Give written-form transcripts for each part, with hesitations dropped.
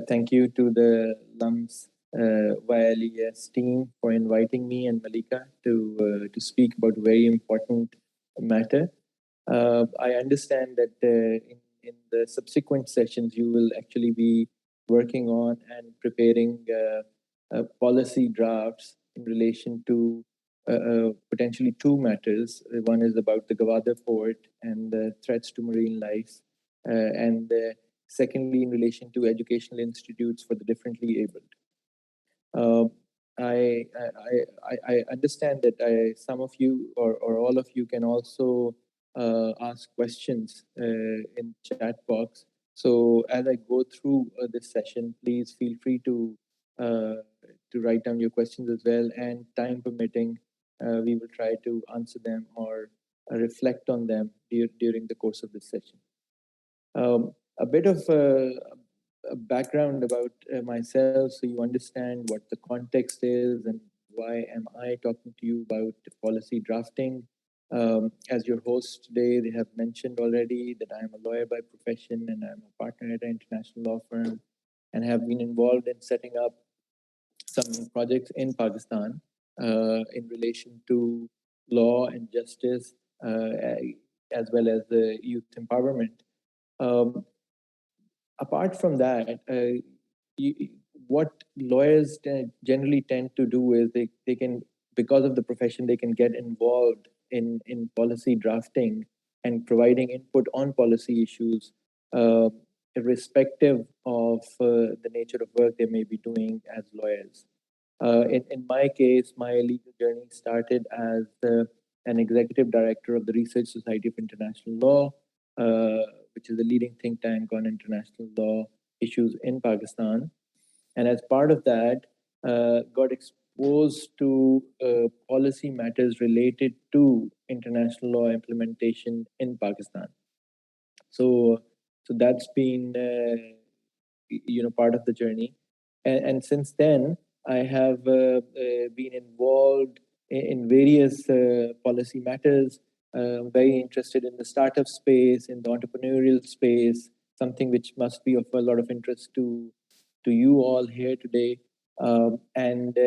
Thank you to the LUMS YLES team for inviting me and Malika to speak about a very important matter. I understand that in the subsequent sessions, you will actually be working on and preparing policy drafts in relation to potentially two matters. One is about the Gwadar port and the threats to marine life, and secondly, in relation to educational institutes for the differently abled. Uh, I understand that some of you or all of you can also ask questions in chat box. So as I go through this session, please feel free uh, to write down your questions as well. And time permitting, we will try to answer them or reflect on them during the course of this session. A bit of a background about myself so you understand what the context is and why am I talking to you about policy drafting. As your host today, they have mentioned already that I'm a lawyer by profession and I'm a partner at an international law firm and have been involved in setting up some projects in Pakistan in relation to law and justice as well as the youth empowerment. Um, Apart from that, you, what lawyers generally tend to do is they can, because of the profession, they can get involved in policy drafting and providing input on policy issues, uh, irrespective of the nature of work they may be doing as lawyers. In my case, my legal journey started as an executive director of the Research Society of International Law, which is a leading think tank on international law issues in Pakistan. And as part of that, got exposed to policy matters related to international law implementation in Pakistan. So, so that's been part of the journey, and since then I have been involved in various policy matters. Very interested in the startup space, in the entrepreneurial space, something which must be of a lot of interest to you all here today, and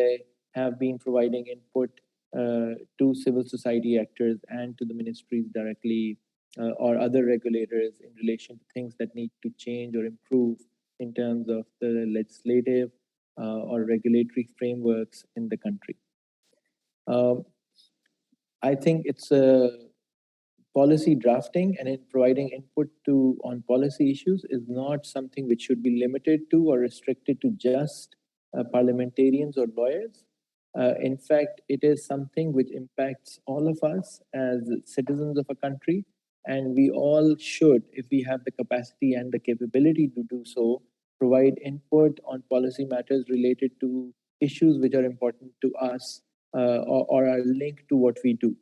have been providing input to civil society actors and to the ministries directly or other regulators in relation to things that need to change or improve in terms of the legislative or regulatory frameworks in the country. Um, I think it's policy drafting and in providing input to on policy issues is not something which should be limited to or restricted to just parliamentarians or lawyers. In fact, it is something which impacts all of us as citizens of a country, and we all should, if we have the capacity and the capability to do so, provide input on policy matters related to issues which are important to us or are linked to what we do.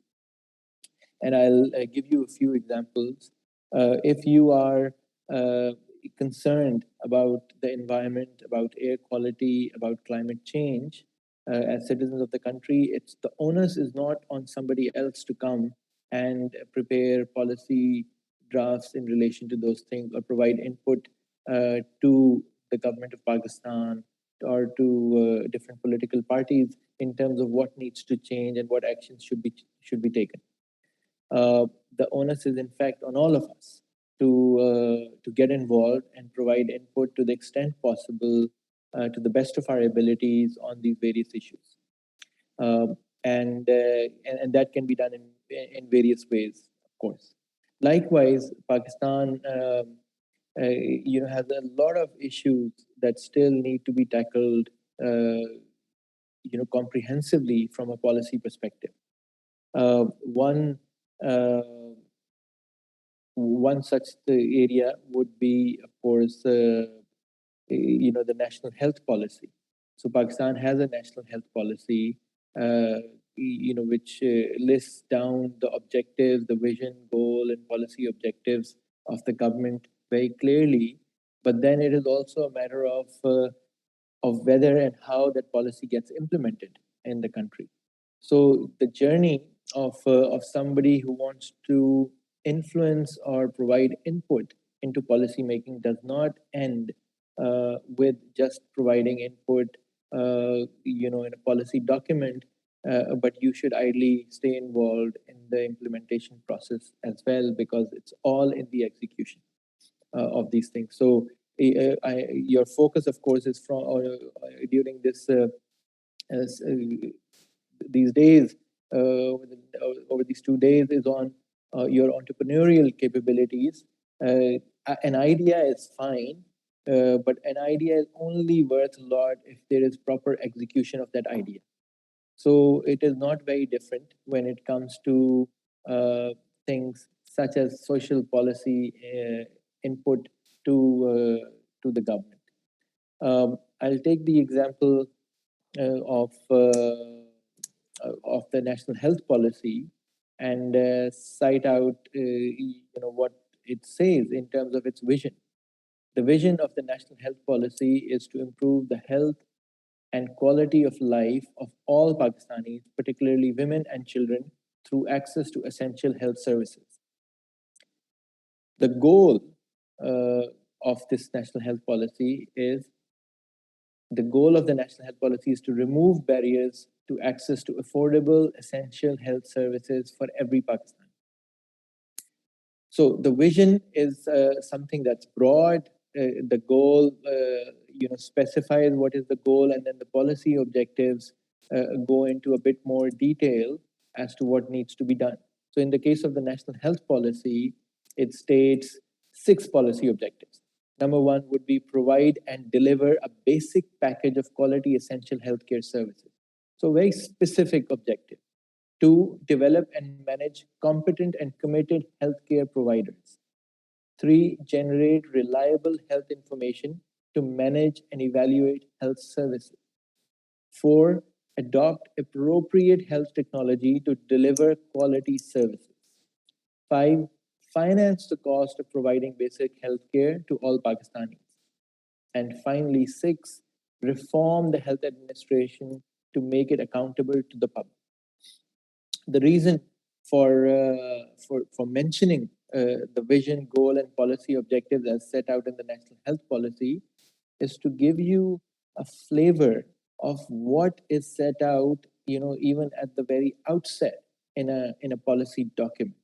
And I'll give you a few examples. If you are uh, concerned about the environment, about air quality, about climate change, as citizens of the country, it's the onus is not on somebody else to come and prepare policy drafts in relation to those things or provide input to the government of Pakistan or to different political parties in terms of what needs to change and what actions should be taken. Uh, the onus is in fact on all of us to get involved and provide input to the extent possible to the best of our abilities on these various issues. Um, and that can be done in various ways, of course. Likewise, Pakistan has a lot of issues that still need to be tackled comprehensively from a policy perspective. One uh, One such area would be, of course, the national health policy. So Pakistan has a national health policy, which lists down the objectives, the vision, goal, and policy objectives of the government very clearly. But then it is also a matter of whether and how that policy gets implemented in the country. So the journey of somebody who wants to influence or provide input into policy making does not end with just providing input, in a policy document, but you should ideally stay involved in the implementation process as well, because it's all in the execution of these things. So your focus, of course, is from during this these days, over these 2 days, is on your entrepreneurial capabilities. An idea is fine, but an idea is only worth a lot if there is proper execution of that idea. So it is not very different when it comes to things such as social policy input to the government. I'll take the example of the national health policy and cite out what it says in terms of its vision. The vision of the national health policy is to improve the health and quality of life of all Pakistanis, particularly women and children, through access to essential health services. The goal of this national health policy is the goal of the national health policy is to remove barriers to access to affordable, essential health services for every Pakistani. So the vision is something that's broad. The goal, specifies what is the goal, and then the policy objectives go into a bit more detail as to what needs to be done. So in the case of the national health policy, it states 6 policy objectives. Number 1 would be provide and deliver a basic package of quality essential healthcare services. So very specific objective. 2, develop and manage competent and committed healthcare providers. 3, generate reliable health information to manage and evaluate health services. 4, adopt appropriate health technology to deliver quality services. 5, finance the cost of providing basic healthcare to all Pakistanis. And finally, 6, reform the health administration to make it accountable to the public. The reason for mentioning the vision, goal, and policy objectives as set out in the national health policy is to give you a flavor of what is set out, even at the very outset in a policy document.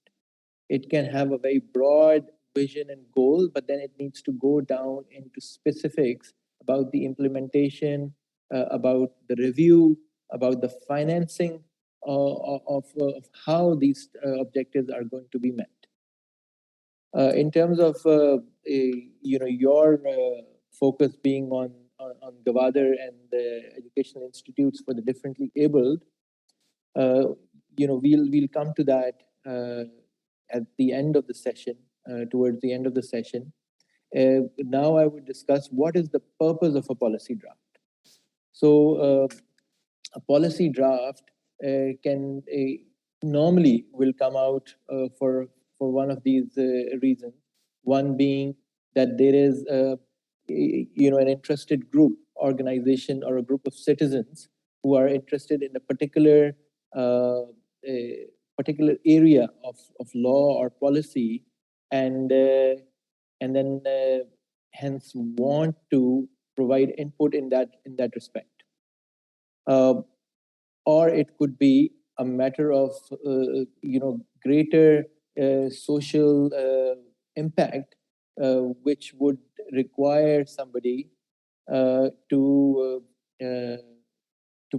It can have a very broad vision and goal, but then it needs to go down into specifics about the implementation, about the review, about the financing of how these objectives are going to be met. In terms of your focus being on Gavadir and the educational institutes for the differently abled, we'll come to that at the end of the session, towards the end of the session. Now I would discuss what is the purpose of a policy draft. So a policy draft can normally will come out for one of these reasons. One being that there is an interested group, organization, or a group of citizens who are interested in a particular area of law or policy, and then hence want to provide input in that respect. Or it could be a matter of greater social impact, which would require somebody to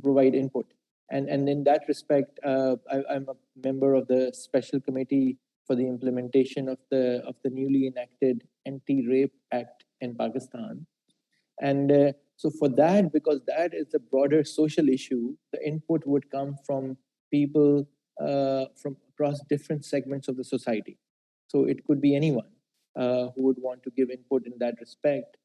provide input. And in that respect, I'm a member of the special committee for the implementation of the newly enacted Anti-Rape Act in Pakistan. And so for that, because that is a broader social issue, the input would come from people from across different segments of the society. So it could be anyone who would want to give input in that respect.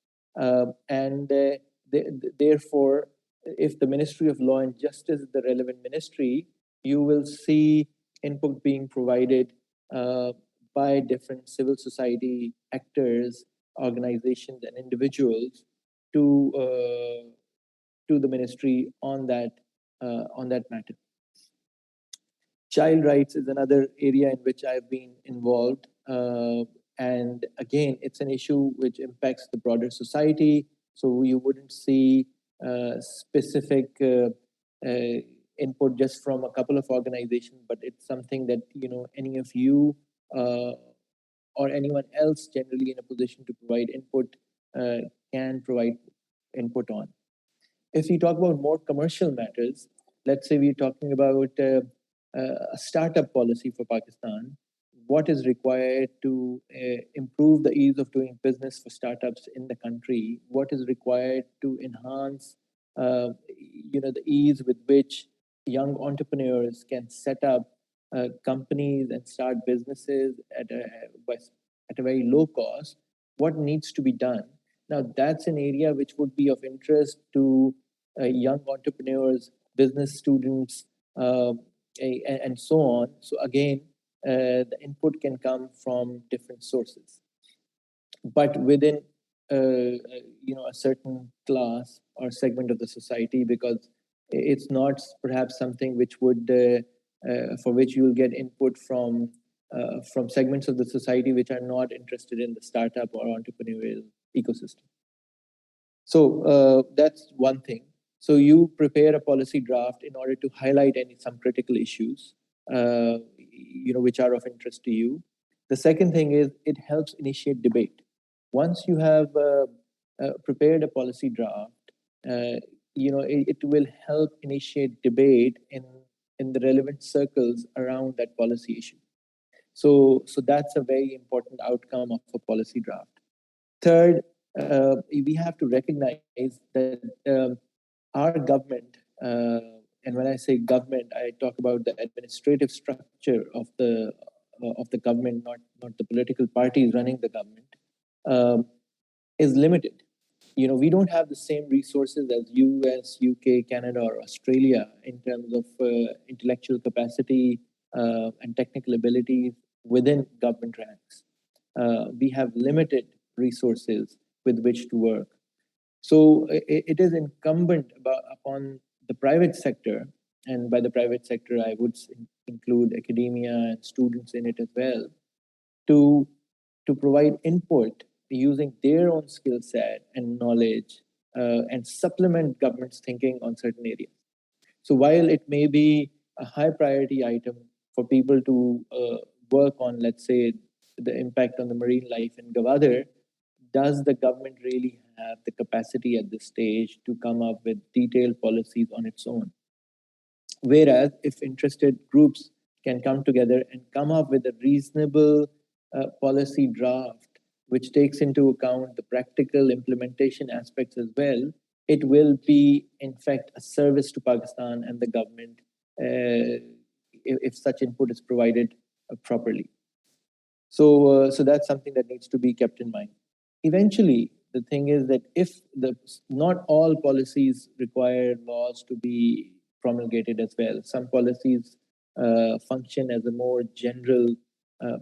Therefore, if the Ministry of Law and Justice is the relevant ministry, you will see input being provided by different civil society actors, organizations, and individuals to the ministry on that matter. Child rights is another area in which I've been involved, and again, it's an issue which impacts the broader society. So you wouldn't see specific input just from a couple of organizations, but it's something that any of you or anyone else generally in a position to provide input can provide input on. If we talk about more commercial matters, let's say we're talking about a startup policy for Pakistan, what is required to improve the ease of doing business for startups in the country, what is required to enhance the ease with which young entrepreneurs can set up companies and start businesses at a very low cost, what needs to be done. Now, that's an area which would be of interest to young entrepreneurs, business students, and so on. So again, the input can come from different sources, but within a certain class or segment of the society, because it's not perhaps something which would for which you will get input from segments of the society which are not interested in the startup or entrepreneurial ecosystem. So that's one thing. So you prepare a policy draft in order to highlight some critical issues, which are of interest to you. The second thing is it helps initiate debate. Once you have prepared a policy draft, it will help initiate debate in the relevant circles around that policy issue. So that's a very important outcome of a policy draft. Third, we have to recognize that our government, and when I say government, I talk about the administrative structure of the government, not the political parties running the government, is limited. We don't have the same resources as US, UK, Canada, or Australia in terms of intellectual capacity and technical abilities within government ranks. We have limited resources with which to work. So it is incumbent upon the private sector, and by the private sector, I would include academia and students in it as well, to provide input using their own skill set and knowledge and supplement government's thinking on certain areas. So while it may be a high priority item for people to work on, let's say, the impact on the marine life in Gwadar, does the government really have the capacity at this stage to come up with detailed policies on its own? Whereas if interested groups can come together and come up with a reasonable policy draft, which takes into account the practical implementation aspects as well, it will be, in fact, a service to Pakistan and the government if such input is provided properly. So that's something that needs to be kept in mind. Eventually, the thing is that if not all policies require laws to be promulgated as well. Some policies function as a more general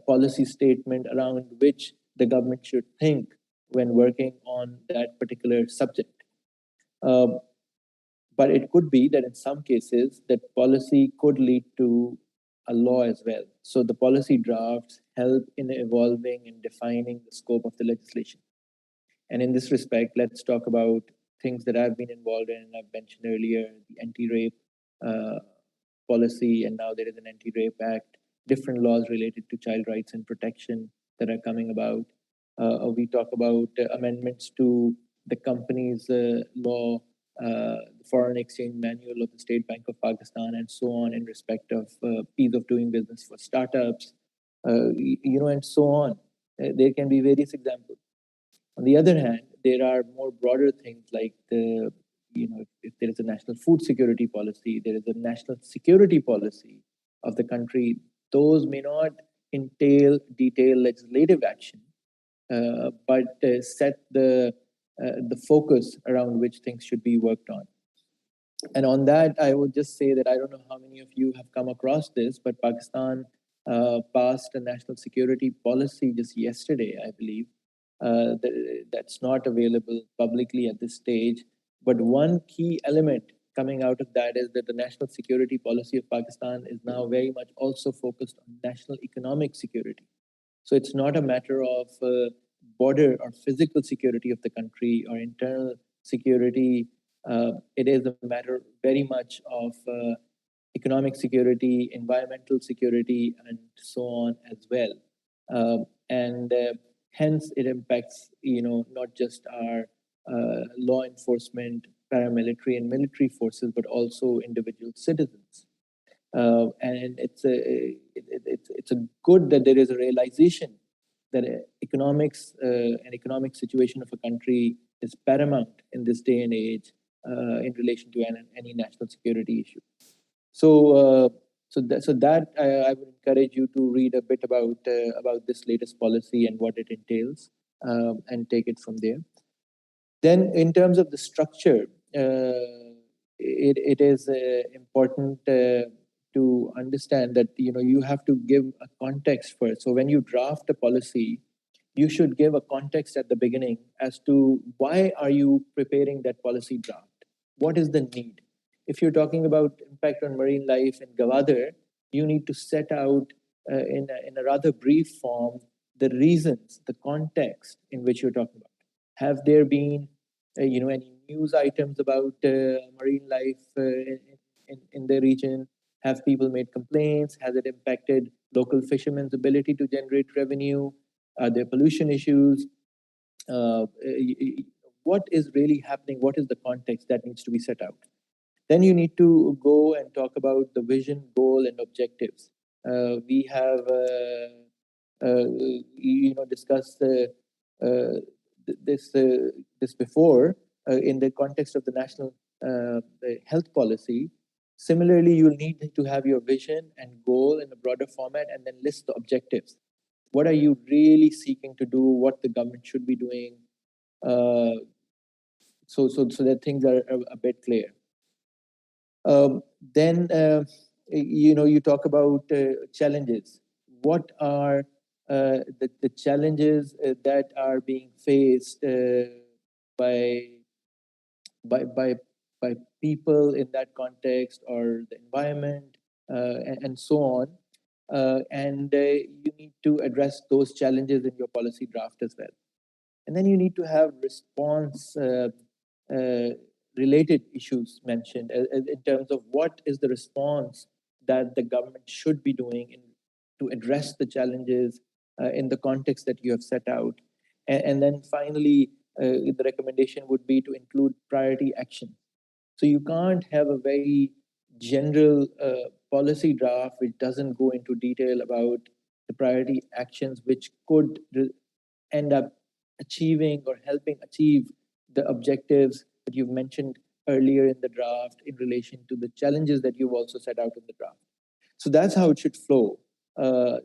policy statement around which the government should think when working on that particular subject. But it could be that in some cases that policy could lead to a law as well. So the policy drafts help in evolving and defining the scope of the legislation. And in this respect, let's talk about things that I've been involved in. I've mentioned earlier the anti-rape policy, and now there is an Anti-Rape Act, different laws related to child rights and protection that are coming about. We talk about amendments to the companies law, the foreign exchange manual of the State Bank of Pakistan, and so on in respect of ease of doing business for startups, and so on. There can be various examples. On the other hand, there are more broader things like if there is a national food security policy, there is a national security policy of the country. Those may not entail detailed legislative action, but set the focus around which things should be worked on. And on that, I would just say that I don't know how many of you have come across this, but Pakistan passed a national security policy just yesterday, I believe. That's not available publicly at this stage. But one key element coming out of that is that the national security policy of Pakistan is now very much also focused on national economic security. So it's not a matter of border or physical security of the country or internal security. It is a matter very much of economic security, environmental security, and so on as well. And hence, it impacts, not just our law enforcement, paramilitary, and military forces, but also individual citizens. And it's a good that there is a realization that economics and economic situation of a country is paramount in this day and age in relation to any national security issue. So I would encourage you to read a bit about this latest policy and what it entails, and take it from there. Then, in terms of the structure, it is important to understand that you have to give a context first. So when you draft a policy, you should give a context at the beginning as to why are you preparing that policy draft. What is the need? If you're talking about impact on marine life in Gavadir, you need to set out in a rather brief form the reasons, the context in which you're talking about. Have there been any news items about marine life in the region? Have people made complaints? Has it impacted local fishermen's ability to generate revenue? Are there pollution issues? What is really happening? What is the context that needs to be set out? Then you need to go and talk about the vision, goal, and objectives. We have discussed this before in the context of the national health policy. Similarly, you'll need to have your vision and goal in a broader format, and then list the objectives. What are you really seeking to do? What the government should be doing? So that things are a bit clear. Then you talk about challenges. What are the challenges that are being faced by people in that context, or the environment, and so on? And you need to address those challenges in your policy draft as well. And then you need to have response related issues mentioned in terms of what is the response that the government should be doing to address the challenges in the context that you have set out. And then finally, the recommendation would be to include priority action. So you can't have a very general policy draft which doesn't go into detail about the priority actions which could end up achieving or helping achieve the objectives that you've mentioned earlier in the draft in relation to the challenges that you've also set out in the draft. So that's how it should flow,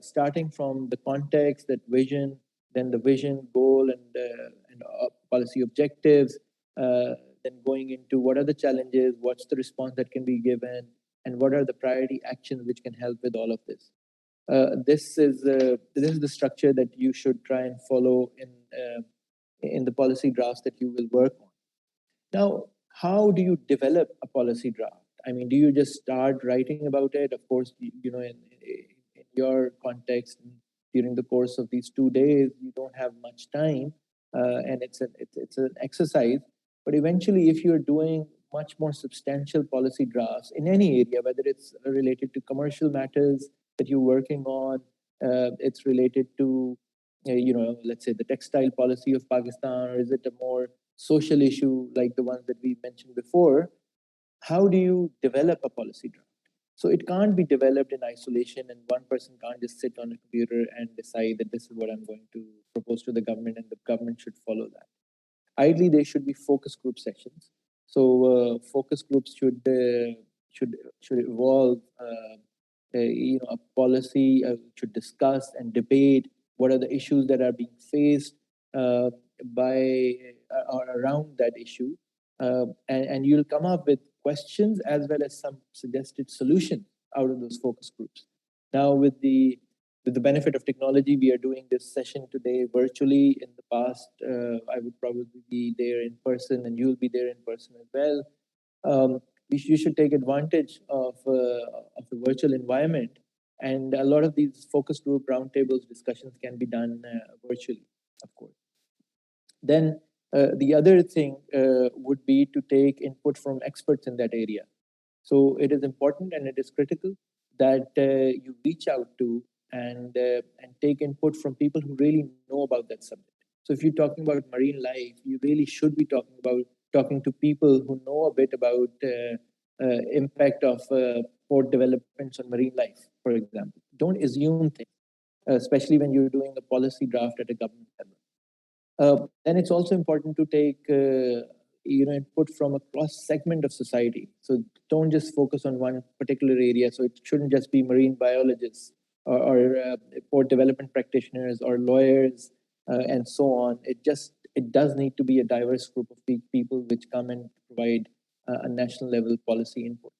starting from the context, that vision, then the vision, goal, and policy objectives, then going into what are the challenges, what's the response that can be given, and what are the priority actions which can help with all of this. This is the structure that you should try and follow in the policy drafts that you will work on. Now, how do you develop a policy draft? I mean, do you just start writing about it? Of course, in your context, during the course of these 2 days, you don't have much time, and it's an exercise. But eventually, if you're doing much more substantial policy drafts in any area, whether it's related to commercial matters that you're working on, it's related to, let's say the textile policy of Pakistan, or is it a more social issue like the ones that we mentioned before? How do you develop a policy draft? So it can't be developed in isolation, and one person can't just sit on a computer and decide that this is what I'm going to propose to the government, and the government should follow that. Ideally, there should be focus group sessions. So focus groups should evolve. A policy should discuss and debate what are the issues that are being faced by or around that issue, and you'll come up with questions as well as some suggested solutions out of those focus groups. Now, with the benefit of technology, we are doing this session today virtually. In the past, I would probably be there in person, and you'll be there in person as well. You should take advantage of the virtual environment, and a lot of these focus group roundtables discussions can be done virtually, of course. Then the other thing would be to take input from experts in that area. So it is important and it is critical that you reach out to and take input from people who really know about that subject. So if you're talking about marine life, you really should be talking to people who know a bit about impact of port developments on marine life, for example. Don't assume things, especially when you're doing a policy draft at a government level. Then it's also important to take input from a cross segment of society. So don't just focus on one particular area. So it shouldn't just be marine biologists or port development practitioners or lawyers and so on. It does need to be a diverse group of people which come and provide a national level policy input.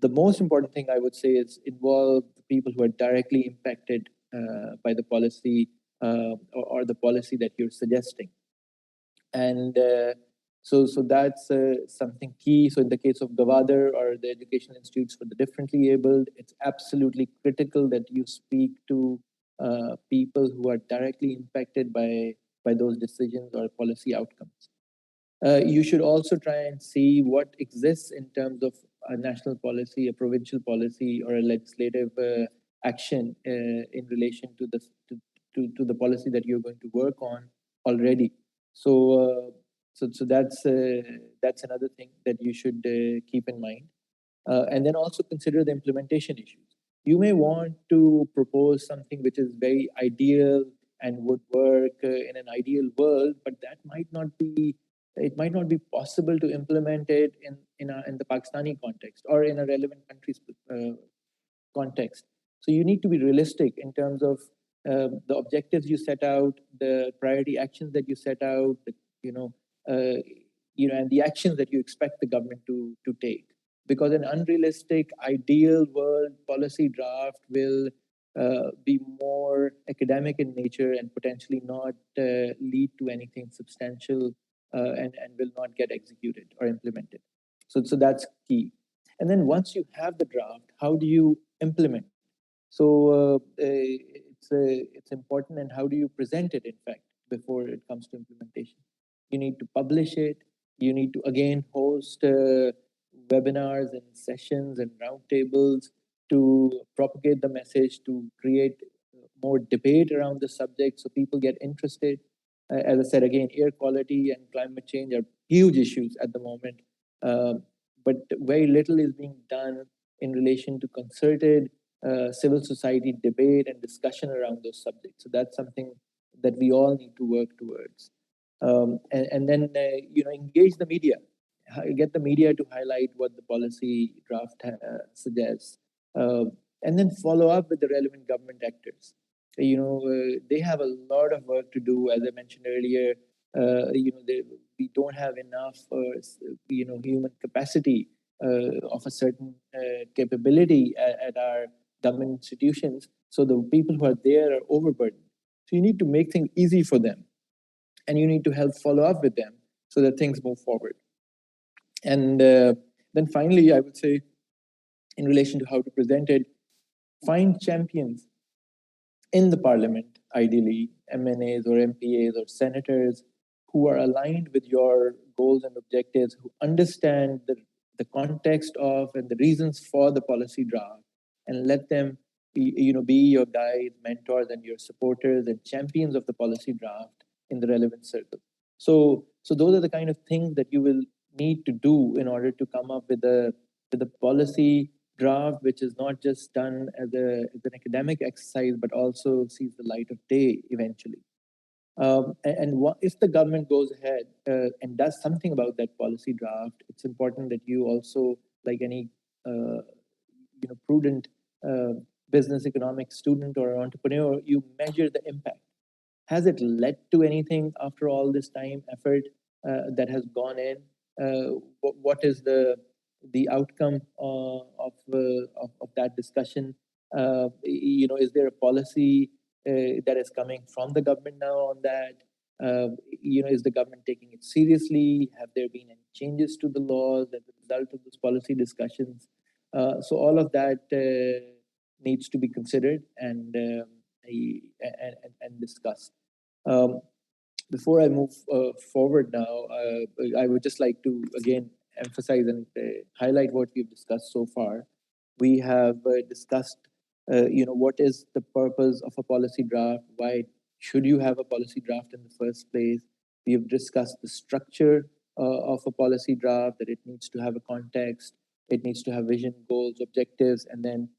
The most important thing I would say is involve the people who are directly impacted by the policy or the policy that you're suggesting. And so that's something key. So in the case of Gavadir or the Educational Institutes for the Differently Abled, it's absolutely critical that you speak to people who are directly impacted by those decisions or policy outcomes. You should also try and see what exists in terms of a national policy, a provincial policy, or a legislative action in relation to the policy that you're going to work on already. So that's another thing that you should keep in mind, and then also consider the implementation issues. You may want to propose something which is very ideal and would work in an ideal world, but that might not be. It might not be possible to implement it in the Pakistani context or in a relevant country's context. So you need to be realistic in terms of the objectives you set out, the priority actions that you set out, you know, uh, and the actions that you expect the government to take. Because an unrealistic, ideal world policy draft will be more academic in nature and potentially not lead to anything substantial and will not get executed or implemented. So that's key. And then once you have the draft, how do you implement? So it's important, and how do you present it? In fact, before it comes to implementation, you need to publish it. You need to again host webinars and sessions and roundtables to propagate the message, to create more debate around the subject, so people get interested. As I said again, air quality and climate change are huge issues at the moment, but very little is being done in relation to concerted civil society debate and discussion around those subjects. So that's something that we all need to work towards. And then engage the media, get the media to highlight what the policy draft suggests, and then follow up with the relevant government actors. They have a lot of work to do. As I mentioned earlier, we don't have enough human capacity of a certain capability at our government institutions. So the people who are there are overburdened. So you need to make things easy for them, and you need to help follow up with them so that things move forward. And then finally, I would say, in relation to how to present it, find champions in the parliament, ideally MNAs or MPAs or senators who are aligned with your goals and objectives, who understand the context of and the reasons for the policy draft, and let them be your guides, mentors, and your supporters and champions of the policy draft in the relevant circle. So those are the kind of things that you will need to do in order to come up with a policy draft which is not just done as an academic exercise, but also sees the light of day eventually. If the government goes ahead and does something about that policy draft, it's important that you also, like any prudent business economics student or entrepreneur, you measure the impact. Has it led to anything after all this time, effort that has gone in? What is the outcome of that discussion? Is there a policy that is coming from the government now on that? Is the government taking it seriously? Have there been any changes to the laws as a result of those policy discussions? So all of that needs to be considered and discussed. Um, Before I move forward now, I would just like to again emphasize and highlight what we've discussed so far. We have discussed, what is the purpose of a policy draft? Why should you have a policy draft in the first place? We have discussed the structure of a policy draft, that it needs to have a context, it needs to have vision, goals, objectives, and then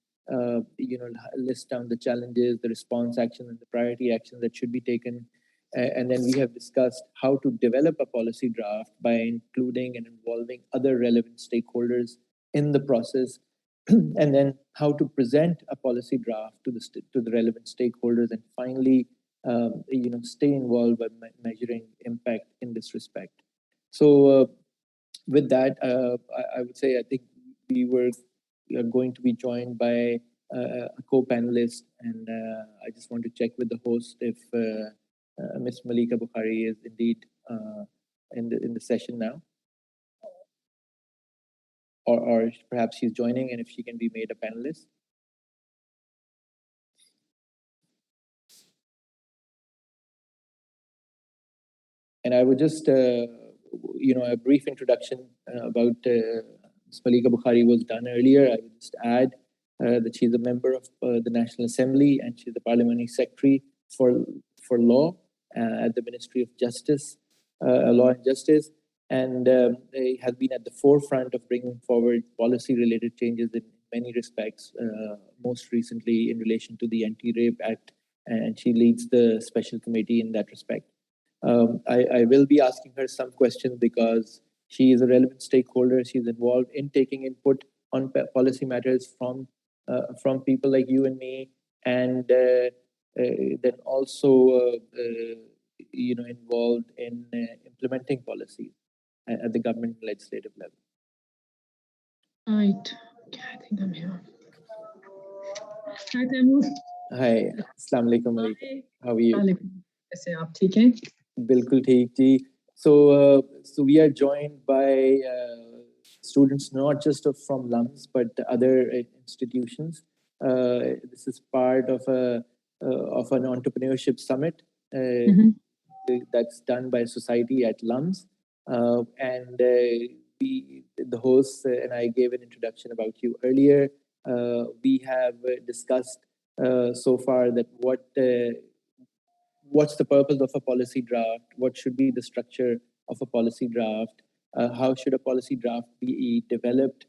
list down the challenges, the response action, and the priority action that should be taken. And then we have discussed how to develop a policy draft by including and involving other relevant stakeholders in the process, and then how to present a policy draft to the relevant stakeholders, and finally, stay involved by measuring impact in this respect. So, with that, I would say I think we are going to be joined by a co-panelist, and I just want to check with the host if Ms. Malika Bukhari is indeed in the session now, or perhaps she's joining, and if she can be made a panelist. And I would just, a brief introduction about Ms. Malika Bukhari was done earlier. I would just add that she's a member of the National Assembly, and she's the Parliamentary Secretary for Law at the Ministry of Justice, Law and Justice, and has been at the forefront of bringing forward policy-related changes in many respects, most recently in relation to the Anti-Rape Act, and she leads the special committee in that respect. I will be asking her some questions because she is a relevant stakeholder. She's involved in taking input on policy matters from people like you and me, and then also involved in implementing policies at the government legislative level. Right. Okay, I think I'm here. Hi, Taimur. Hi, Assalamu alaikum, Malika. How are you? ऐसे आप ठीक हैं? बिल्कुल ठीक जी. So we are joined by students not just from LUMS but other institutions. This is part of an entrepreneurship summit that's done by society at LUMS, and the hosts and I gave an introduction about you earlier. We have discussed so far that what's the purpose of a policy draft, what should be the structure of a policy draft, how should a policy draft be developed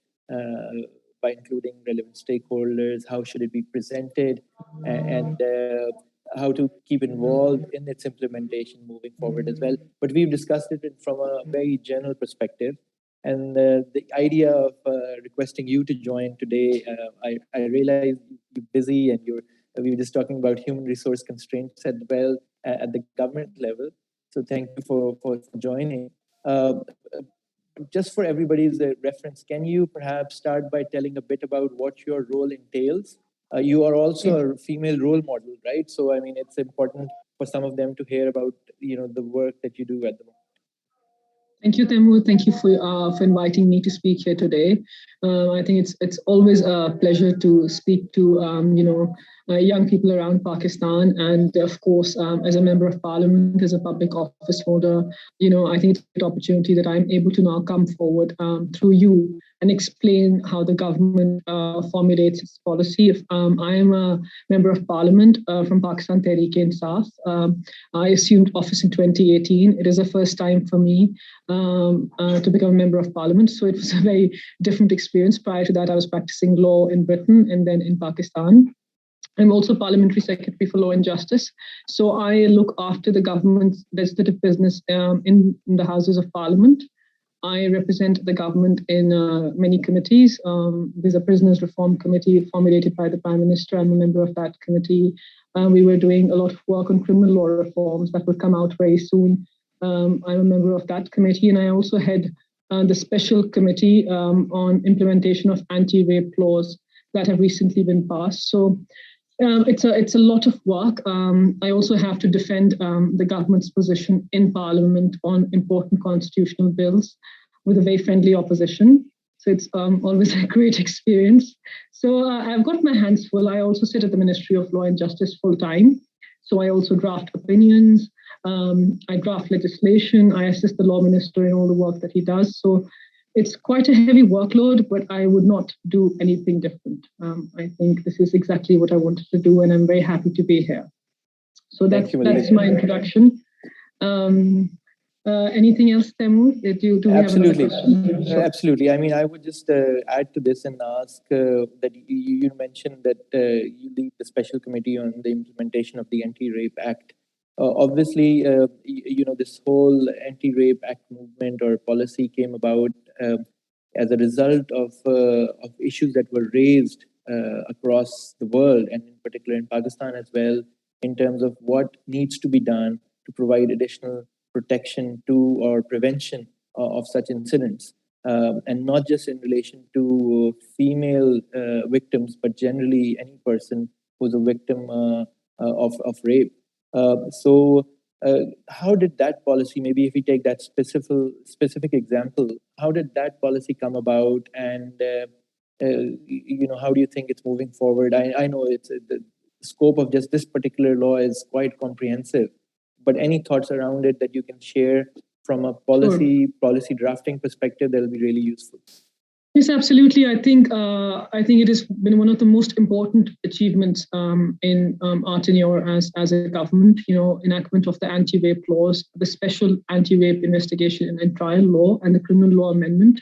by including relevant stakeholders, how should it be presented, and how to keep involved in its implementation moving forward as well. But we've discussed it from a very general perspective. And the idea of requesting you to join today, I realize you're busy and we were just talking about human resource constraints as well at the government level. So thank you for joining. Just for everybody's reference, can you perhaps start by telling a bit about what your role entails? You are also a female role model, right? So, I mean, it's important for some of them to hear about, the work that you do at the moment. Thank you, Taimur. Thank you for inviting me to speak here today. I think it's always a pleasure to speak to young people around Pakistan, and of course, as a member of Parliament, as a public office holder, I think it's an opportunity that I'm able to now come forward through you and explain how the government formulates its policy. I am a member of Parliament from Pakistan Tehreek-e-Insaf. I assumed office in 2018. It is the first time for me to become a member of Parliament, so it was a very different experience. Prior to that, I was practicing law in Britain and then in Pakistan. I'm also Parliamentary Secretary for Law and Justice. So I look after the government's legislative business in the Houses of Parliament. I represent the government in many committees. There's a Prisoners Reform Committee formulated by the Prime Minister. I'm a member of that committee. We were doing a lot of work on criminal law reforms that will come out very soon. I'm a member of that committee, and I also head the special committee on implementation of anti-rape laws that have recently been passed. So it's a lot of work. I also have to defend the government's position in Parliament on important constitutional bills with a very friendly opposition. So it's always a great experience. So I've got my hands full. I also sit at the Ministry of Law and Justice full time. So I also draft opinions. I draft legislation. I assist the law minister in all the work that he does. So it's quite a heavy workload, but I would not do anything different. I think this is exactly what I wanted to do, and I'm very happy to be here. So that's my introduction. Anything else, Taimur? Do we Absolutely. have another question? Sure. Absolutely. I mean, I would just add to this and ask that you mentioned that you lead the special committee on the implementation of the Anti-Rape Act. Obviously, this whole Anti-Rape Act movement or policy came about as a result of issues that were raised across the world, and in particular in Pakistan as well, in terms of what needs to be done to provide additional protection to or prevention of such incidents, and not just in relation to female victims, but generally any person who's a victim of rape. How did that policy, maybe if we take that specific example, how did that policy come about, and how do you think it's moving forward? I know it's the scope of just this particular law is quite comprehensive, but any thoughts around it that you can share from a policy drafting perspective that will be really useful. Yes, absolutely. I think it has been one of the most important achievements in our tenure as a government. Enactment of the anti-rape laws, the special anti-rape investigation and trial law, and the criminal law amendment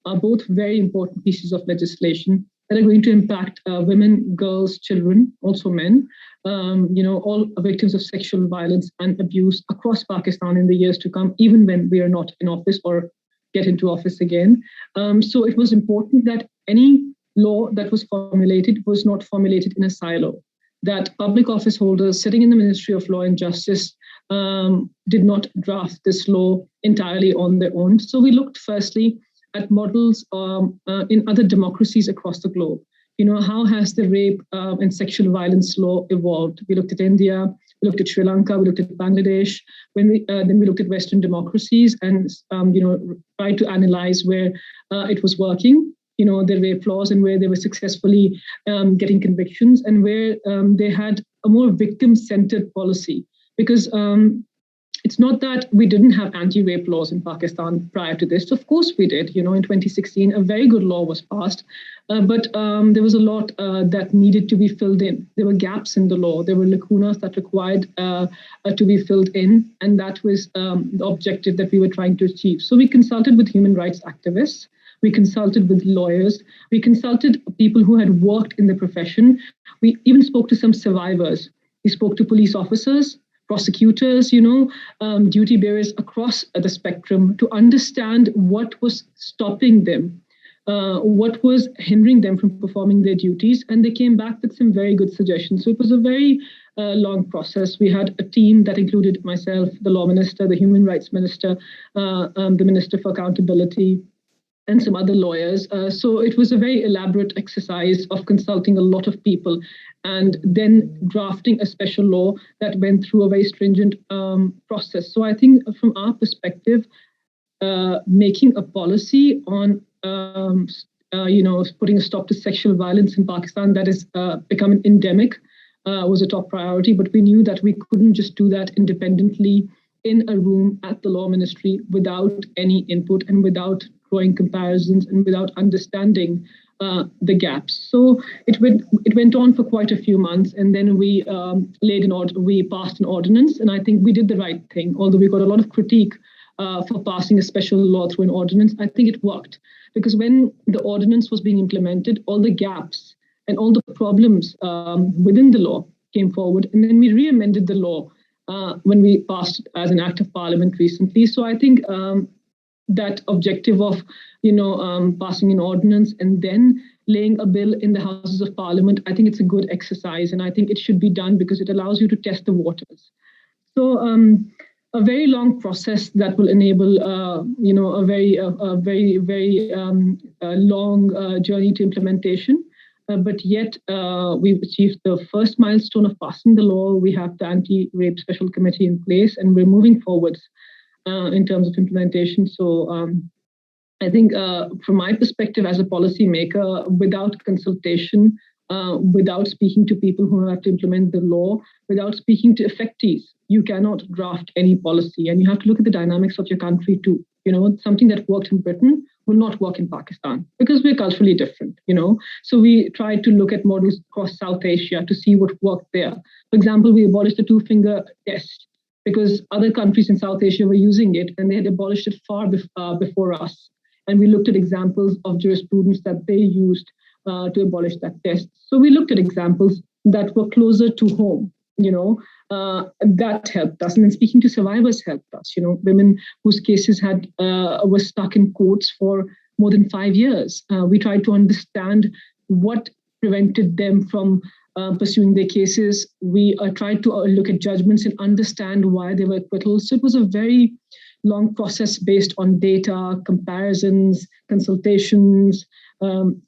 are both very important pieces of legislation that are going to impact women, girls, children, also men, all victims of sexual violence and abuse across Pakistan in the years to come, even when we are not in office or get into office again. So it was important that any law that was formulated was not formulated in a silo, that public office holders sitting in the Ministry of Law and Justice did not draft this law entirely on their own. So we looked firstly at models in other democracies across the globe. How has the rape and sexual violence law evolved? We looked at India, we looked at Sri Lanka, we looked at Bangladesh. Then we looked at Western democracies and tried to analyze where it was working, the rape laws, and where they were successfully getting convictions, and where they had a more victim-centered policy. Because it's not that we didn't have anti-rape laws in Pakistan prior to this. Of course we did. In 2016, a very good law was passed, but there was a lot that needed to be filled in. There were gaps in the law. There were lacunas that required to be filled in, and that was the objective that we were trying to achieve. So we consulted with human rights activists. We consulted with lawyers. We consulted people who had worked in the profession. We even spoke to some survivors. We spoke to police officers, prosecutors, duty bearers across the spectrum to understand what was stopping them, what was hindering them from performing their duties. And they came back with some very good suggestions. So it was a very long process. We had a team that included myself, the law minister, the human rights minister, the minister for accountability, and some other lawyers. So it was a very elaborate exercise of consulting a lot of people and then drafting a special law that went through a very stringent process. So I think from our perspective, making a policy on, putting a stop to sexual violence in Pakistan that is becoming endemic was a top priority. But we knew that we couldn't just do that independently in a room at the law ministry without any input and without drawing comparisons and without understanding the gaps. So it went on for quite a few months, and then we passed an ordinance, and I think we did the right thing. Although we got a lot of critique for passing a special law through an ordinance, I think it worked, because when the ordinance was being implemented, all the gaps and all the problems within the law came forward, and then we re-amended the law when we passed it as an act of parliament recently. So I think that objective of passing an ordinance and then laying a bill in the Houses of Parliament, I think it's a good exercise, and I think it should be done because it allows you to test the waters. So a very long process that will enable a very long journey to implementation. But yet we've achieved the first milestone of passing the law. We have the anti-rape special committee in place, and we're moving forwards in terms of implementation. So I think from my perspective as a policymaker, without consultation without speaking to people who have to implement the law, without speaking to effectees. You cannot draft any policy, and you have to look at the dynamics of your country too. Something that worked in Britain will not work in Pakistan because we're culturally different. So we tried to look at models across South Asia to see what worked there. For example, we abolished the two-finger test because other countries in South Asia were using it and they had abolished it far before us. And we looked at examples of jurisprudence that they used to abolish that test. So we looked at examples that were closer to home, that helped us. And then speaking to survivors helped us, women whose cases were stuck in courts for more than 5 years. We tried to understand what prevented them from pursuing their cases. We tried to look at judgments and understand why they were acquittals. So it was a very long process based on data, comparisons, consultations,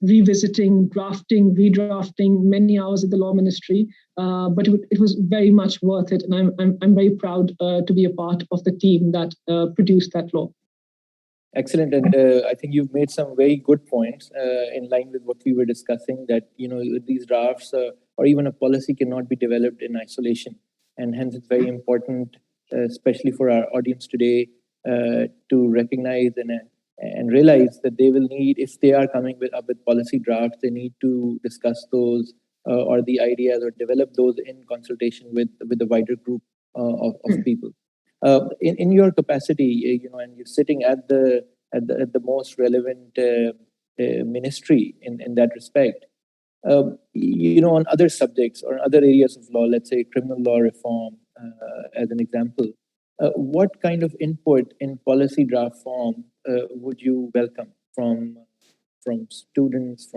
revisiting, drafting, redrafting, many hours at the law ministry. But it was very much worth it. And I'm very proud to be a part of the team that produced that law. Excellent. And I think you've made some very good points in line with what we were discussing, that, these drafts or even a policy cannot be developed in isolation. And hence it's very important, especially for our audience today, to recognize and realize that they will need, if they are coming up with policy drafts, they need to discuss those or the ideas or develop those in consultation with the wider group of people. In your capacity, and you're sitting at the most relevant ministry in that respect, on other subjects or other areas of law, let's say criminal law reform, as an example, what kind of input in policy draft form would you welcome from students,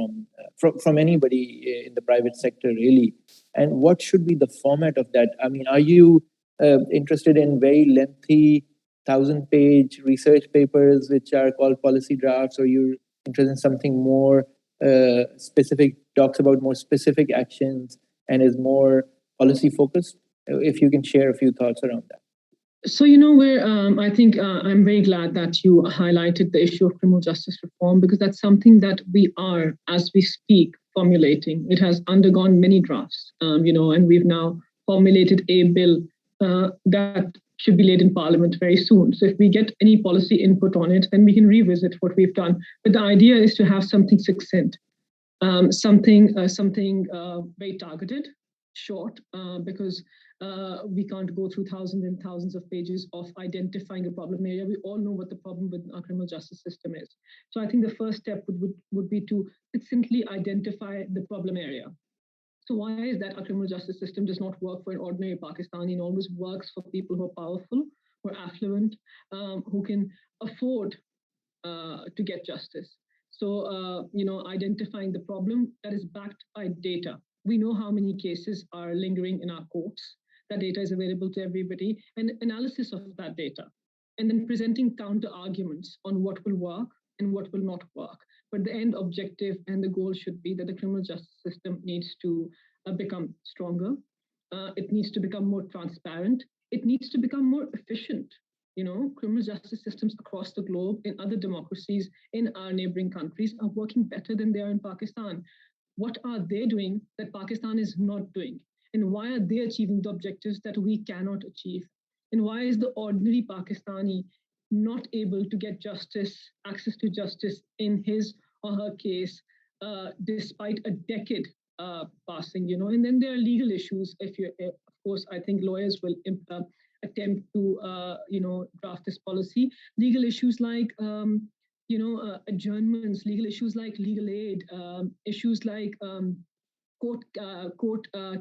from anybody in the private sector, really? And what should be the format of that? I mean, are you interested in very lengthy 1,000-page research papers which are called policy drafts, or you're interested in something more specific, talks about more specific actions and is more policy focused? If you can share a few thoughts around that. So, I think I'm very glad that you highlighted the issue of criminal justice reform, because that's something that we are, as we speak, formulating. It has undergone many drafts, and we've now formulated a bill that should be laid in Parliament very soon. So if we get any policy input on it, then we can revisit what we've done. But the idea is to have something succinct, something very targeted, short, because we can't go through thousands and thousands of pages of identifying a problem area. We all know what the problem with our criminal justice system is. So I think the first step would be to succinctly identify the problem area. So why is that our criminal justice system does not work for an ordinary Pakistani and always works for people who are powerful, who are affluent, who can afford to get justice? So, identifying the problem that is backed by data. We know how many cases are lingering in our courts. That data is available to everybody, and analysis of that data, and then presenting counter arguments on what will work and what will not work. But the end objective and the goal should be that the criminal justice system needs to become stronger. It needs to become more transparent. It needs to become more efficient. Criminal justice systems across the globe, in other democracies, in our neighboring countries, are working better than they are in Pakistan. What are they doing that Pakistan is not doing? And why are they achieving the objectives that we cannot achieve? And why is the ordinary Pakistani not able to get justice, access to justice in his or her case, despite a decade passing? And then there are legal issues. Of course, I think lawyers will attempt to, draft this policy. Legal issues like, adjournments, legal issues like legal aid, issues like court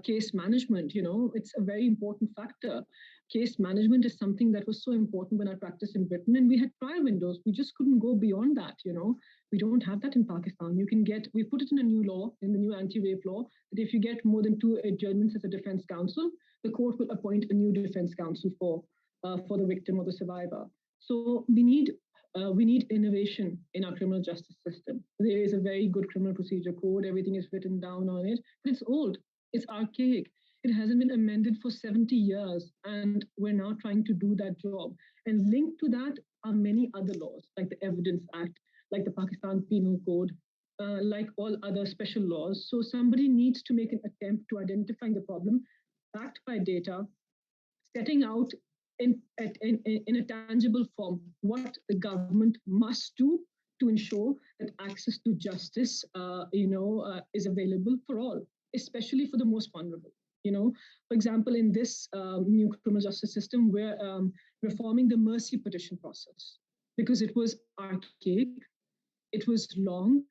case management. It's a very important factor. Case management is something that was so important when I practiced in Britain, and we had trial windows. We just couldn't go beyond that. We don't have that in Pakistan. We put it in a new law, in the new anti-rape law, that if you get more than 2 adjournments as a defense counsel, the court will appoint a new defense counsel for the victim or the survivor. So we need innovation in our criminal justice system. There is a very good criminal procedure code. Everything is written down on it, but it's old. It's archaic. It hasn't been amended for 70 years, and we're now trying to do that job. And linked to that are many other laws, like the Evidence Act, like the Pakistan Penal Code, like all other special laws. So somebody needs to make an attempt to identify the problem, backed by data, setting out in a tangible form what the government must do to ensure that access to justice, is available for all, especially for the most vulnerable. For example, in this new criminal justice system, we're reforming the mercy petition process because it was archaic, it was long.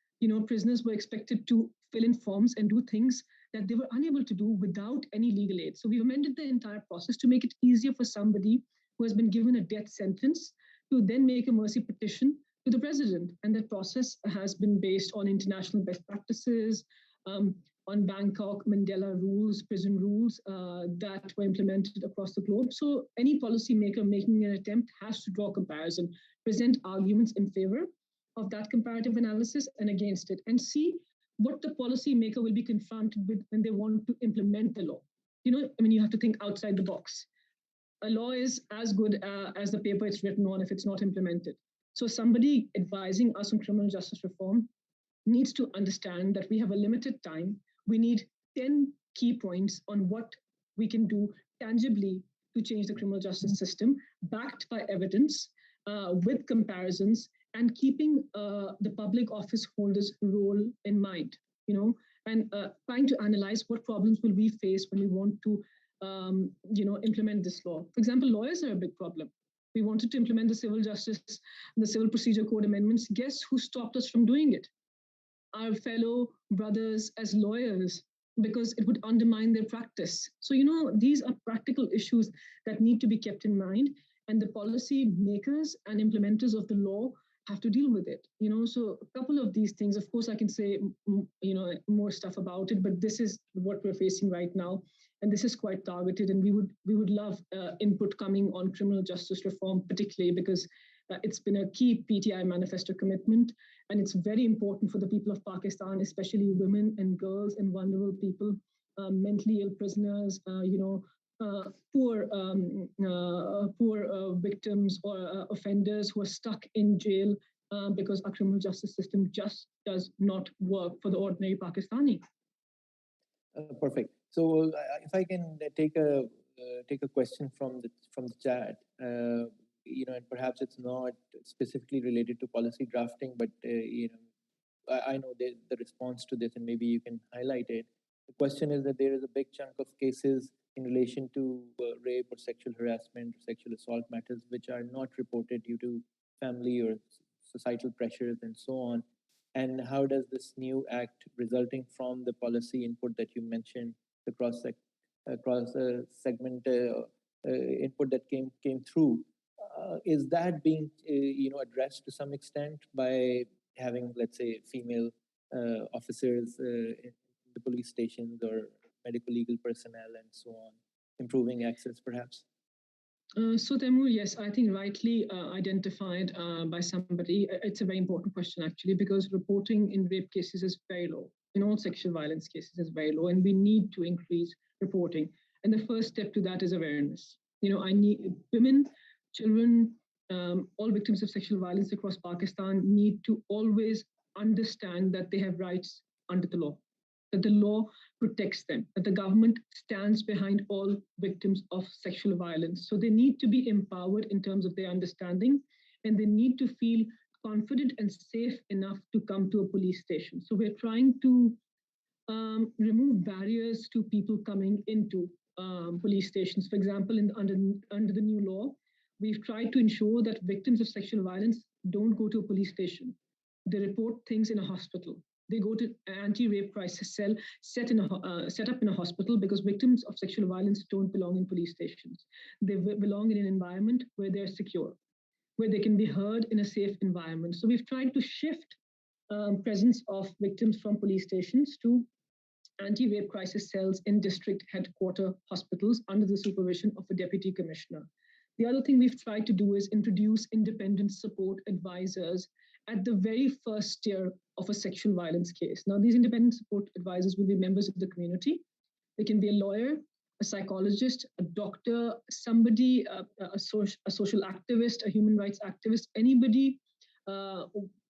Prisoners were expected to fill in forms and do things that they were unable to do without any legal aid. So we've amended the entire process to make it easier for somebody who has been given a death sentence to then make a mercy petition to the president. And that process has been based on international best practices, on Bangkok Mandela rules, prison rules that were implemented across the globe. So any policymaker making an attempt has to draw comparison, present arguments in favor of that comparative analysis and against it, and see what the policymaker will be confronted with when they want to implement the law. You have to think outside the box. A law is as good as the paper it's written on if it's not implemented. So somebody advising us on criminal justice reform needs to understand that we have a limited time. We need 10 key points on what we can do tangibly to change the criminal justice system, backed by evidence, with comparisons, and keeping the public office holders' role in mind, and trying to analyze what problems will we face when we want to, implement this law. For example, lawyers are a big problem. We wanted to implement the Civil Procedure Code amendments. Guess who stopped us from doing it? Our fellow brothers as lawyers, because it would undermine their practice. So, these are practical issues that need to be kept in mind, and the policy makers and implementers of the law have to deal with it. So a couple of these things, of course, I can say, more stuff about it, but this is what we're facing right now. And this is quite targeted. And we would love input coming on criminal justice reform, particularly because it's been a key PTI manifesto commitment. And it's very important for the people of Pakistan, especially women and girls and vulnerable people, mentally ill prisoners, poor victims or offenders who are stuck in jail because our criminal justice system just does not work for the ordinary Pakistani. Perfect. So if I can take a question from the chat, and perhaps it's not specifically related to policy drafting, but I know the response to this, and maybe you can highlight it. The question is that there is a big chunk of cases in relation to rape or sexual harassment or sexual assault matters which are not reported due to family or societal pressures and so on. And how does this new act resulting from the policy input that you mentioned, the cross segment input that came through, is that being addressed to some extent by having, let's say, female officers in the police stations or medical legal personnel and so on, improving access perhaps? So Taimur, yes, I think rightly identified by somebody. It's a very important question actually, because reporting in rape cases is very low. In all sexual violence cases is very low, and we need to increase reporting. And the first step to that is awareness. I need women, children, all victims of sexual violence across Pakistan need to always understand that they have rights under the law, that the law protects them, that the government stands behind all victims of sexual violence. So they need to be empowered in terms of their understanding, and they need to feel confident and safe enough to come to a police station. So we're trying to remove barriers to people coming into police stations. For example, under the new law, we've tried to ensure that victims of sexual violence don't go to a police station. They report things in a hospital. They go to an anti-rape crisis cell set up in a hospital, because victims of sexual violence don't belong in police stations. They belong in an environment where they're secure, where they can be heard in a safe environment. So we've tried to shift presence of victims from police stations to anti-rape crisis cells in district headquarter hospitals under the supervision of a deputy commissioner. The other thing we've tried to do is introduce independent support advisors at the very first tier of a sexual violence case. Now, these independent support advisors will be members of the community. They can be a lawyer, a psychologist, a doctor, somebody, a social activist, a human rights activist, anybody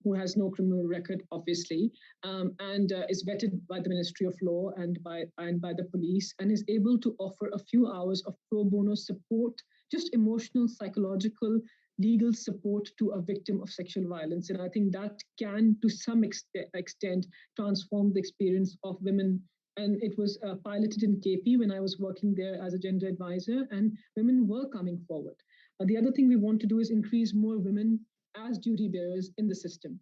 who has no criminal record, obviously, and is vetted by the Ministry of Law and by the police, and is able to offer a few hours of pro bono support, just emotional, psychological, legal support to a victim of sexual violence. And I think that can, to some extent, transform the experience of women. And it was piloted in KP when I was working there as a gender advisor, and women were coming forward. The other thing we want to do is increase more women as duty bearers in the system.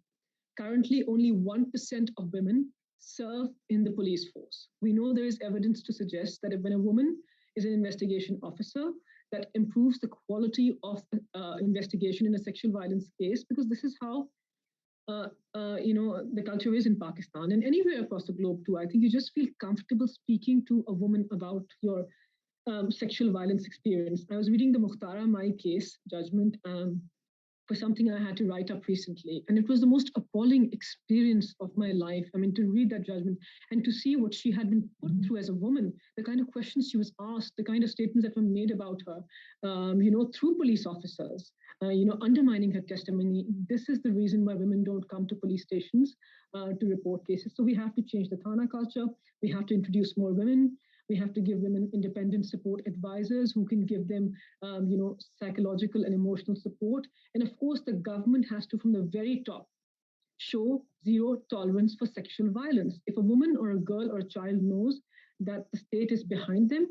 Currently, only 1% of women serve in the police force. We know there is evidence to suggest that when a woman is an investigation officer, that improves the quality of investigation in a sexual violence case, because this is how the culture is in Pakistan and anywhere across the globe too. I think you just feel comfortable speaking to a woman about your sexual violence experience. I was reading the Mukhtara Mai case judgment for something I had to write up recently. And it was the most appalling experience of my life. I mean, to read that judgment and to see what she had been put through as a woman, the kind of questions she was asked, the kind of statements that were made about her, through police officers, undermining her testimony. This is the reason why women don't come to police stations to report cases. So we have to change the Thana culture. We have to introduce more women. We have to give women independent support advisors who can give them, psychological and emotional support. And of course, the government has to, from the very top, show zero tolerance for sexual violence. If a woman or a girl or a child knows that the state is behind them,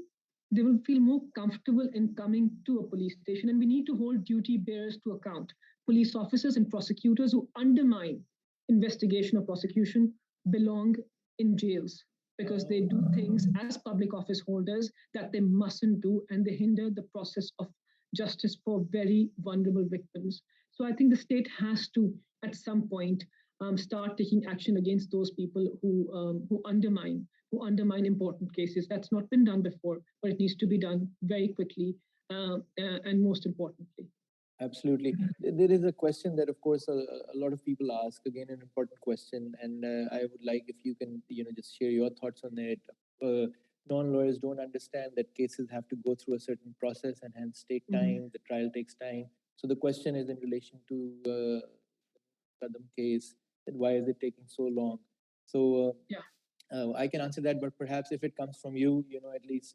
they will feel more comfortable in coming to a police station. And we need to hold duty bearers to account. Police officers and prosecutors who undermine investigation or prosecution belong in jails, because they do things as public office holders that they mustn't do, and they hinder the process of justice for very vulnerable victims. So I think the state has to, at some point, start taking action against those people who undermine important cases. That's not been done before, but it needs to be done very quickly and most importantly. Absolutely. There is a question that, of course, a lot of people ask, again, an important question. And I would like if you can, just share your thoughts on it. Non-lawyers don't understand that cases have to go through a certain process and hence take time. The trial takes time. So the question is in relation to the Kadam case, that why is it taking so long? So I can answer that, but perhaps if it comes from you, at least,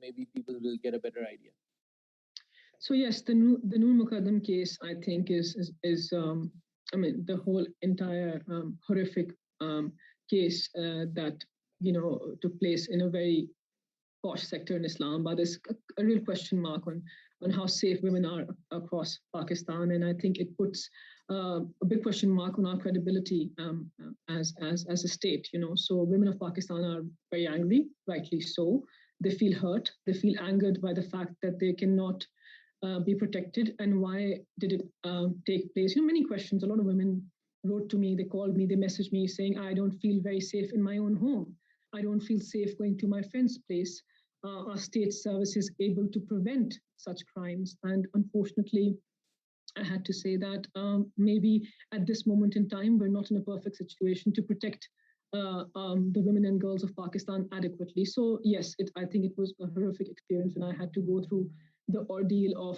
maybe people will get a better idea. So yes, the Noor Muqaddam case, I think, is the whole entire horrific case that took place in a very posh sector in Islamabad. There's a real question mark on how safe women are across Pakistan, and I think it puts a big question mark on our credibility as a state. So women of Pakistan are very angry, rightly so. They feel hurt. They feel angered by the fact that they cannot be protected, and why did it take place? Many questions. A lot of women wrote to me, they called me, they messaged me saying, I don't feel very safe in my own home. I don't feel safe going to my friend's place. Are state services able to prevent such crimes? And unfortunately, I had to say that maybe at this moment in time, we're not in a perfect situation to protect the women and girls of Pakistan adequately. So yes, I think it was a horrific experience, and I had to go through the ordeal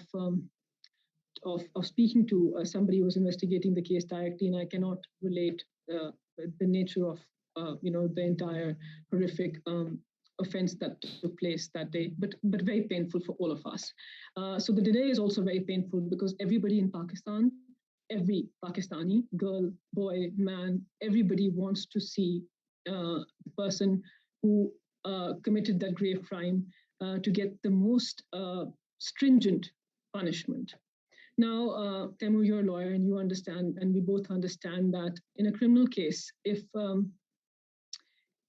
of speaking to somebody who was investigating the case directly, and I cannot relate the nature of the entire horrific offense that took place that day, but very painful for all of us. So the delay is also very painful because everybody in Pakistan, every Pakistani, girl, boy, man, everybody wants to see the person who committed that grave crime to get the most stringent punishment. Now, Taimur, you're a lawyer and you understand, and we both understand that in a criminal case,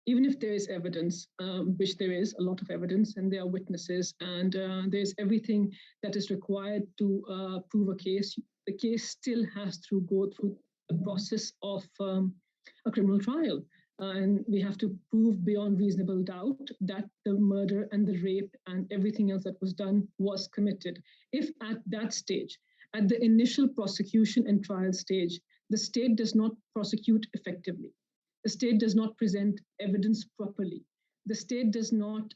even if there is evidence, which there is a lot of evidence, and there are witnesses, and there's everything that is required to prove a case, the case still has to go through the process of a criminal trial. And we have to prove beyond reasonable doubt that the murder and the rape and everything else that was done was committed. If at that stage, at the initial prosecution and trial stage, the state does not prosecute effectively, the state does not present evidence properly, the state does not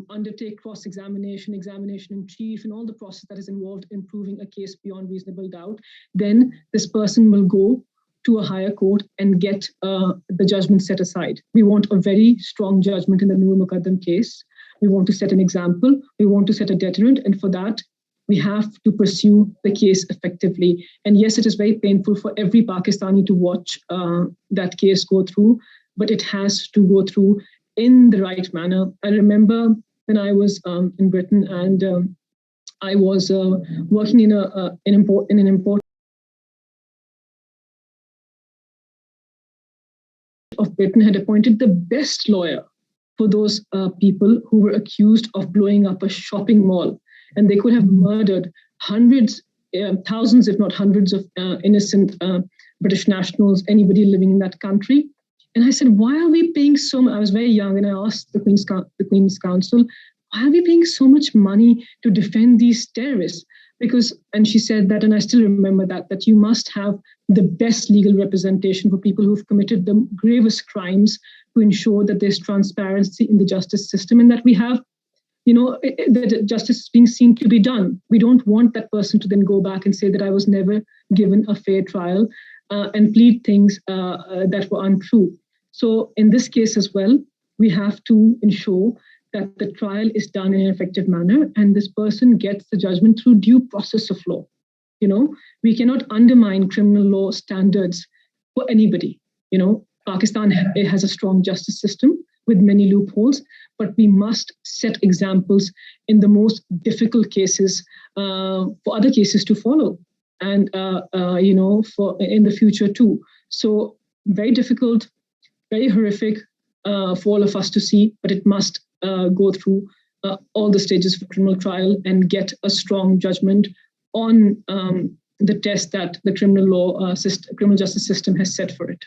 undertake cross-examination, examination in chief, and all the process that is involved in proving a case beyond reasonable doubt, then this person will go to a higher court and get the judgment set aside. We want a very strong judgment in the Noor Muqaddam case. We want to set an example. We want to set a deterrent. And for that, we have to pursue the case effectively. And yes, it is very painful for every Pakistani to watch that case go through, but it has to go through in the right manner. I remember when I was in Britain and I was working in an important of Britain had appointed the best lawyer for those people who were accused of blowing up a shopping mall. And they could have murdered hundreds, thousands, if not hundreds of innocent British nationals, anybody living in that country. And I said, why are we paying so much? I was very young and I asked the Queen's Counsel, why are we paying so much money to defend these terrorists? And she said that, and I still remember that you must have the best legal representation for people who've committed the gravest crimes to ensure that there's transparency in the justice system and that we have, that justice is being seen to be done. We don't want that person to then go back and say that I was never given a fair trial and plead things that were untrue. So in this case as well, we have to ensure that the trial is done in an effective manner and this person gets the judgment through due process of law. We cannot undermine criminal law standards for anybody. Pakistan has a strong justice system with many loopholes, but we must set examples in the most difficult cases for other cases to follow and, for in the future too. So very difficult, very horrific for all of us to see, but it must go through all the stages of criminal trial and get a strong judgment on the test that the criminal justice system has set for it.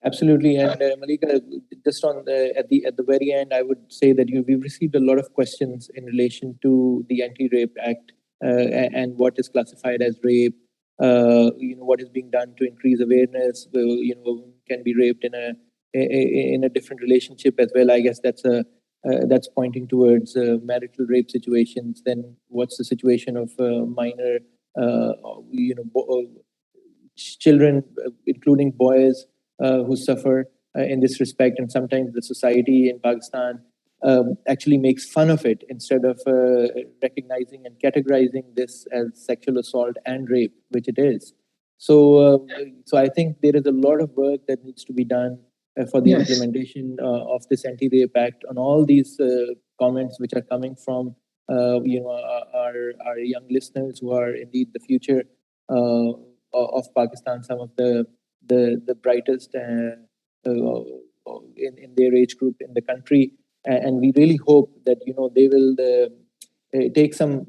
Absolutely, and Malika, just on at the very end, I would say that we've received a lot of questions in relation to the Anti-Rape Act and what is classified as rape. What is being done to increase awareness. Women can be raped in a different relationship as well. I guess that's pointing towards marital rape situations. Then what's the situation of minor, children, including boys who suffer in this respect? And sometimes the society in Pakistan actually makes fun of it instead of recognizing and categorizing this as sexual assault and rape, which it is. So I think there is a lot of work that needs to be done for the implementation of this Anti-Rape Act on all these comments which are coming from our young listeners who are indeed the future of Pakistan, some of the brightest in their age group in the country, and we really hope that they will take some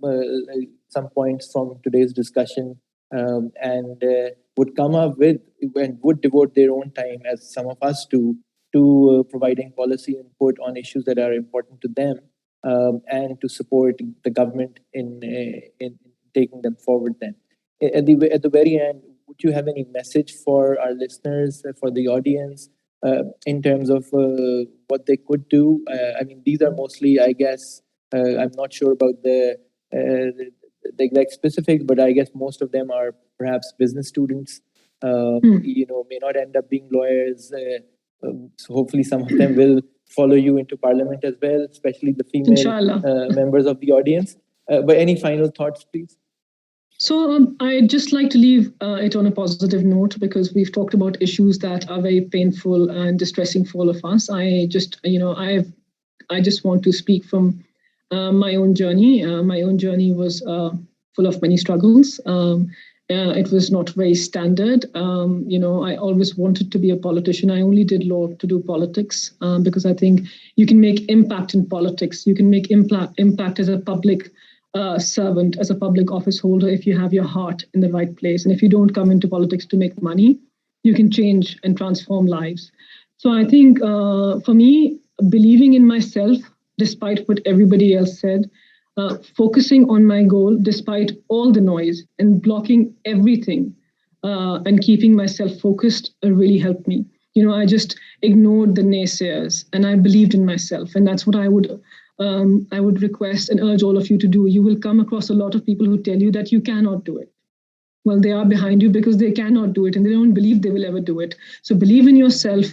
points from today's discussion and would come up with and would devote their own time, as some of us do, to providing policy input on issues that are important to them and to support the government in taking them forward. Then, at the very end, would you have any message for our listeners, for the audience, in terms of what they could do? I mean, these are mostly, I guess, I'm not sure about the exact specifics, but I guess most of them are perhaps business students, may not end up being lawyers. So hopefully some of them will follow you into parliament as well, especially the female members of the audience. But any final thoughts, please? So I'd just like to leave it on a positive note, because we've talked about issues that are very painful and distressing for all of us. I just want to speak from my own journey. My own journey was full of many struggles. It was not very standard. I always wanted to be a politician. I only did law to do politics because I think you can make impact in politics. You can make impact as a public servant, as a public office holder, if you have your heart in the right place. And if you don't come into politics to make money, you can change and transform lives. So I think for me, believing in myself, despite what everybody else said, focusing on my goal despite all the noise and blocking everything and keeping myself focused really helped me. I just ignored the naysayers and I believed in myself. And that's what I would request and urge all of you to do. You will come across a lot of people who tell you that you cannot do it. Well, they are behind you because they cannot do it and they don't believe they will ever do it. So believe in yourself,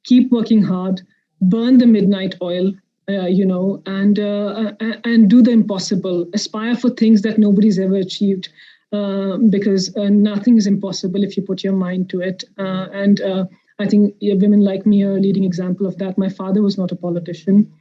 keep working hard, burn the midnight oil, and do the impossible. Aspire for things that nobody's ever achieved, because nothing is impossible if you put your mind to it. And I think women like me are a leading example of that. My father was not a politician.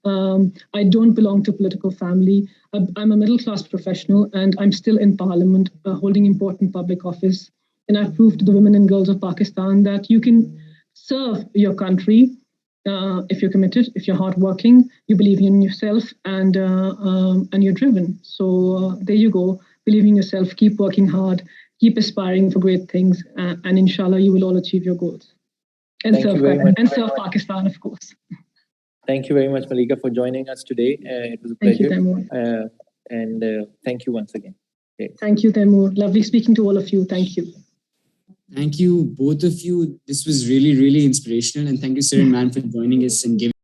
I don't belong to a political family. I'm a middle-class professional, and I'm still in parliament, holding important public office. And I've proved to the women and girls of Pakistan that you can serve your country if you're committed, if you're hardworking, you believe in yourself, and you're driven. So there you go. Believe in yourself. Keep working hard. Keep aspiring for great things, and inshallah, you will all achieve your goals. And serve Pakistan, of course. Thank you very much, Malika, for joining us today. It was a pleasure. Thank you, Taimur. And thank you once again. Okay. Thank you, Taimur. Lovely speaking to all of you. Thank you. Thank you, both of you. This was really, really inspirational. And thank you, Sir and Man, for joining us and giving